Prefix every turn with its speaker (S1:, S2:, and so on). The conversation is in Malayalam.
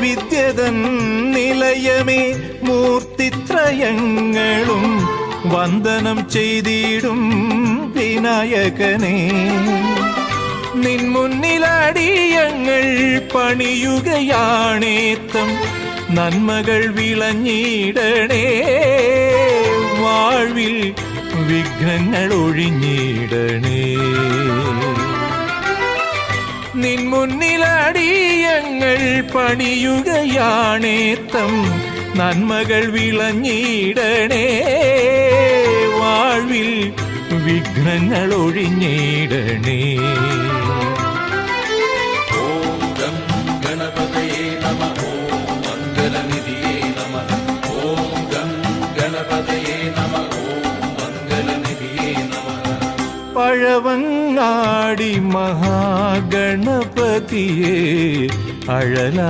S1: വിദ്യതൻ നിലയമേ മൂർത്തിത്രയങ്ങളും വന്ദനം ചെയ്തിടും വിനായകനേ. നിൻ മുന്നിലടിയങ്ങൾ പണിയുകയാണേത്തം നന്മകൾ വിളഞ്ഞിടണേ. വാഴ്വിൽ വിഘ്നങ്ങൾ ഒഴിഞ്ഞിടണേ. നിൻ മുന്നിലടിയങ്ങൾ പണിയുകയാണേത്തം നന്മകൾ വിളഞ്ഞിടണേ. വാഴ്വിൽ വിഘ്നങ്ങൾ ഒഴിഞ്ഞിടണേ.
S2: ഓം ഗം ഗണപതയേ നമഃ. ഓം മംഗലനിധിയേ നമഃ. ഓം ഗം ഗണപതയേ നമഃ. ഓം മംഗലനിധിയേ നമഃ.
S1: പഴവങ്ങാടി മഹാഗണപതിയേ അഴല